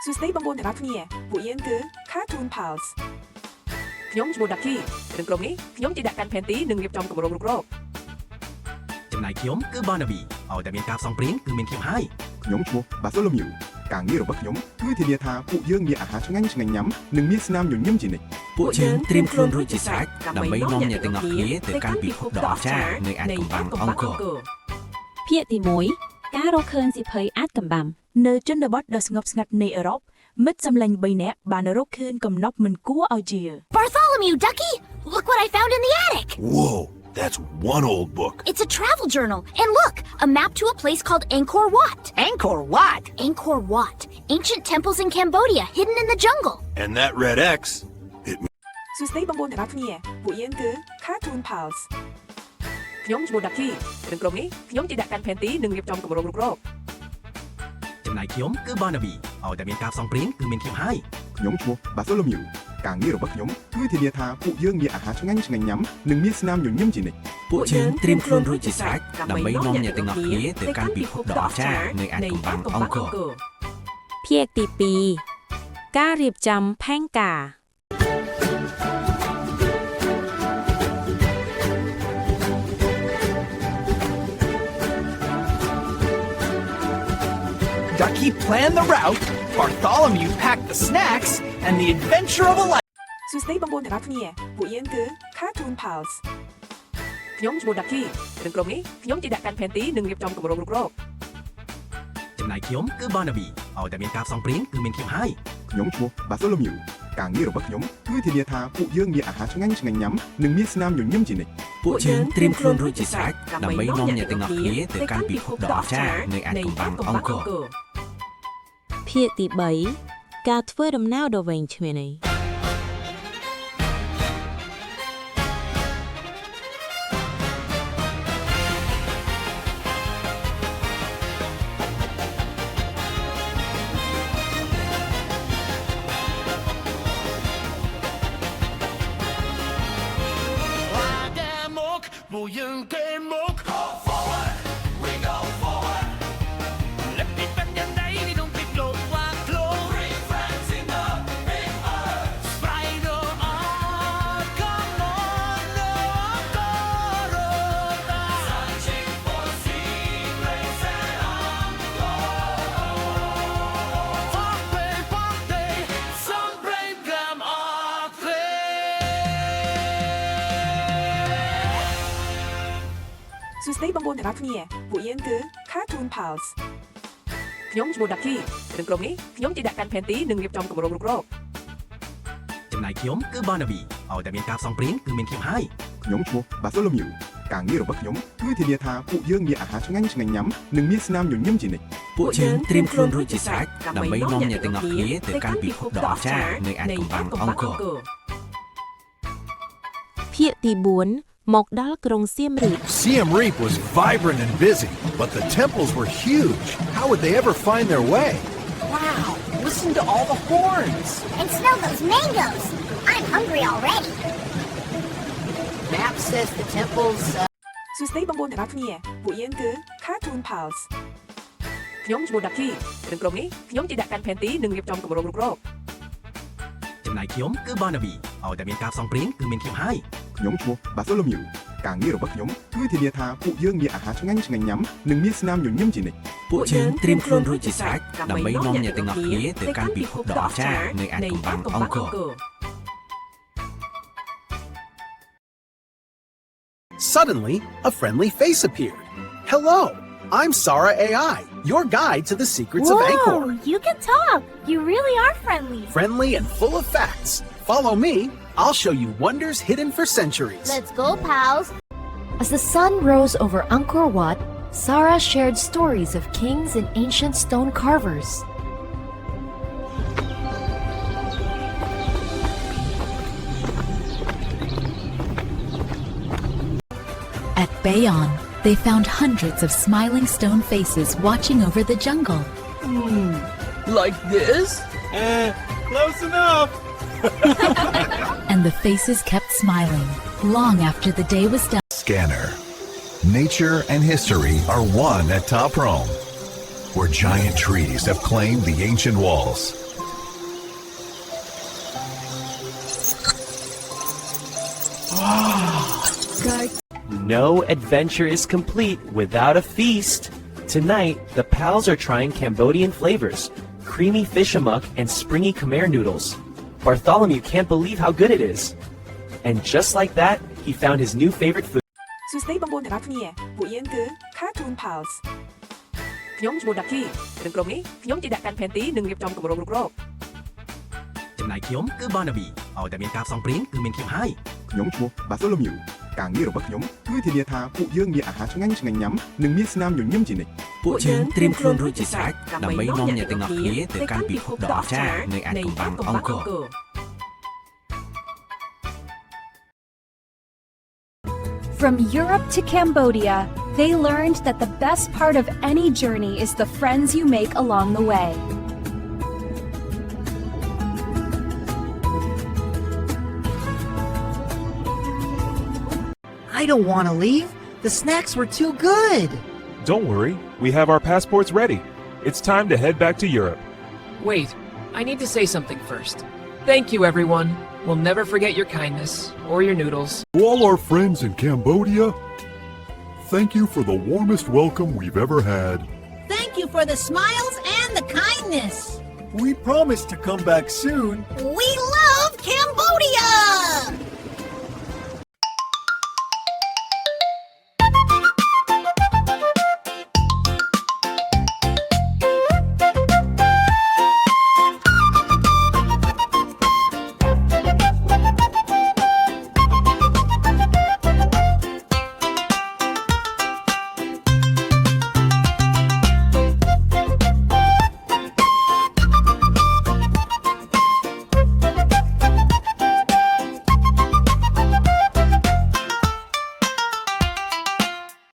សួស្តីបងប្អូនទាំងអស់គ្នាពួកយើងគឺ Cartoon Pals ខ្ញុំឈ្មោះ Ducky ក្នុងក្រុមនេះខ្ញុំជាអ្នកកាន់ផែនទីនិងរៀបចំគម្រោងរុករកចំណែកខ្ញុំគឺ Barnaby ឲ្យតែមានការផ្សងព្រៀងគឺមានខ្ញុំហើយខ្ញុំឈ្មោះ Bartholomew ការងាររបស់ខ្ញុំគឺធានាថាពួកយើងមានអាហារឆ្ងាញ់ញ៉ាំនិងមានស្នាមញញឹមជានិច្ចពួកយើងត្រៀមខ្លួនរួចជាស្រេចដើម្បីនាំអ្នកទាំងអស់គ្នាទៅកាន់ពិភពដ៏អស្ចារ្យនៃអាថ៌កំបាំងអង្គរភាគទី1ការរកឃើញសិភ័យអាថ៌កំបាំងនៅជនបទដ៏ស្ងប់ស្ងាត់នៃអឺរ៉ុបមិត្តសម្លេង3នាក់បានរកឃើញកំណប់មិនគួរឲ្យជឿ Bartholomew, Ducky! Look what I found in the attic! Whoa, that's one old book. It's a travel journal. And look, a map to a place called Angkor Wat. Angkor Wat? Angkor Wat. Ancient temples in Cambodia, hidden in the jungle. And that red X, it សួស្តីបងប្អូនទាំងអស់គ្នាពួកយើងគឺ Cartoon Pals ខ្ញុំឈ្មោះ Ducky ក្នុងក្រុមនេះខ្ញុំជាអ្នកកាន់ផែនទីនិងរៀបចំគម្រោងរុករកចំណែកខ្ញុំគឺ Barnaby ឲ្យតែមានការផ្សងព្រៀងគឺមានខ្ញុំហើយខ្ញុំឈ្មោះ Bartholomew ការងាររបស់ខ្ញុំគឺធានាថាពួកយើងមានអាហារឆ្ងាញ់ញ៉ាំនិងមានស្នាមញញឹមជានិច្ចពួកយើងត្រៀមខ្លួនរួចជាស្រេចដើម្បីនាំអ្នកទាំងអស់គ្នាទៅកាន់ពិភពដ៏អស្ចារ្យនៃអាថ៌កំបាំងអង្គរភាគទី2ការរៀបចំផែនការ Ducky planned the route, Bartholomew packed the snacks, and the adventure of a life. សួស្តីបងប្អូនទាំងអស់គ្នាពួកយើងគឺ Cartoon Pals ខ្ញុំឈ្មោះ Ducky ក្នុងក្រុមនេះខ្ញុំជាអ្នកកាន់ផែនទីនិងរៀបចំគម្រោងរុករកចំណែកខ្ញុំគឺ Barnaby ឲ្យតែមានការផ្សងព្រៀងគឺមានខ្ញុំហើយខ្ញុំឈ្មោះ Bartholomew ការងាររបស់ខ្ញុំគឺធានាថាពួកយើងមានអាហារឆ្ងាញ់ញ៉ាំនិងមានស្នាមញញឹមជានិច្ចពួកយើងត្រៀមខ្លួនរួចជាស្រេចដើម្បីនាំអ្នកទាំងអស់គ្នាទៅកាន់ពិភពដ៏អស្ចារ្យនៃអាថ៌កំបាំងអង្គរភាគទី3ការធ្វើដំណើរដ៏វែងឆ្ងាយ Go forward, we go forward. Let me bend your day, we don't be blow, flow. Three friends in the big earth. Spider on, come on, Searching for secrets and some brave gum are play. សួស្តីបងប្អូនទាំងអស់គ្នាពួកយើងគឺ Cartoon Pals ខ្ញុំឈ្មោះ Ducky ក្នុងក្រុមនេះខ្ញុំជាអ្នកកាន់ផែនទីនិងរៀបចំគម្រោងរុករកចំណែកខ្ញុំគឺ Barnaby ឲ្យតែមានការផ្សងព្រៀងគឺមានខ្ញុំហើយខ្ញុំឈ្មោះ Bartholomew ការងាររបស់ខ្ញុំគឺធានាថាពួកយើងមានអាហារឆ្ងាញ់ញ៉ាំនិងមានស្នាមញញឹមជានិច្ចពួកយើងត្រៀមខ្លួនរួចជាស្រេចដើម្បីនាំអ្នកទាំងអស់គ្នាទៅកាន់ពិភពដ៏អស្ចារ្យនៃអាថ៌កំបាំងអង្គរភាគទី4មកដល់ក្រុងសៀមរាប Siem Reap was vibrant and busy, but the temples were huge. How would they ever find their way? Wow, listen to all the horns. And smell those mangoes. I'm hungry already. Map says the temples. សួស្តីបងប្អូនទាំងអស់គ្នាពួកយើងគឺ Cartoon Pals ខ្ញុំឈ្មោះ Ducky ក្នុងក្រុមនេះខ្ញុំជាអ្នកកាន់ផែនទីនិងរៀបចំគម្រោងរុករកចំណែកខ្ញុំគឺ Barnaby ឲ្យតែមានការផ្សងព្រៀងគឺមានខ្ញុំហើយខ្ញុំឈ្មោះ Bartholomew ការងាររបស់ខ្ញុំគឺធានាថាពួកយើងមានអាហារឆ្ងាញ់ញ៉ាំនិងមានស្នាមញញឹមជានិច្ចពួកយើងត្រៀមខ្លួនរួចជាស្រេចដើម្បីនាំអ្នកទាំងអស់គ្នាទៅកាន់ពិភពដ៏អស្ចារ្យនៃអាថ៌កំបាំងអង្គរ Suddenly, a friendly face appeared. Hello, I'm Sarah AI, your guide to the secrets of Angkor. You can talk. You really are friendly. Friendly and full of facts. Follow me, I'll show you wonders hidden for centuries. Let's go, pals. As the sun rose over Angkor Wat, Sarah shared stories of kings and ancient stone carvers. At Bayon, they found hundreds of smiling stone faces watching over the jungle. Like this? Close enough. And the faces kept smiling long after the day was done. Scanner. Nature and history are one at Top Rome. where giant trees have claimed the ancient walls. No adventure is complete without a feast. Tonight, the pals are trying Cambodian flavors, creamy fish amok and springy Khmer noodles. Bartholomew can't believe how good it is. And just like that, he found his new favorite food. សួស្តីបងប្អូនទាំងអស់គ្នាពួកយើងគឺ Cartoon Pals ខ្ញុំឈ្មោះ Ducky ក្នុងក្រុមនេះខ្ញុំជាអ្នកកាន់ផែនទីនិងរៀបចំគម្រោងរុករក ចំណែកខ្ញុំគឺ Barnaby ឲ្យតែមានការផ្សងព្រៀងគឺមានខ្ញុំហើយ ខ្ញុំឈ្មោះ Bartholomew ការងាររបស់ខ្ញុំគឺធានាថាពួកយើងមានអាហារឆ្ងាញ់ញ៉ាំនិងមានស្នាមញញឹមជានិច្ច ពួកយើងត្រៀមខ្លួនរួចជាស្រេចដើម្បីនាំអ្នកទាំងអស់គ្នាទៅកាន់ពិភពដ៏អស្ចារ្យនៃអាថ៌កំបាំងអង្គរ From Europe to Cambodia, they learned that the best part of any journey is the friends you make along the way. I don't want to leave. The snacks were too good. Don't worry, we have our passports ready. It's time to head back to Europe. Wait, I need to say something first. Thank you, everyone. We'll never forget your kindness or your noodles. To all our friends in Cambodia, thank you for the warmest welcome we've ever had. Thank you for the smiles and the kindness. We promise to come back soon. We love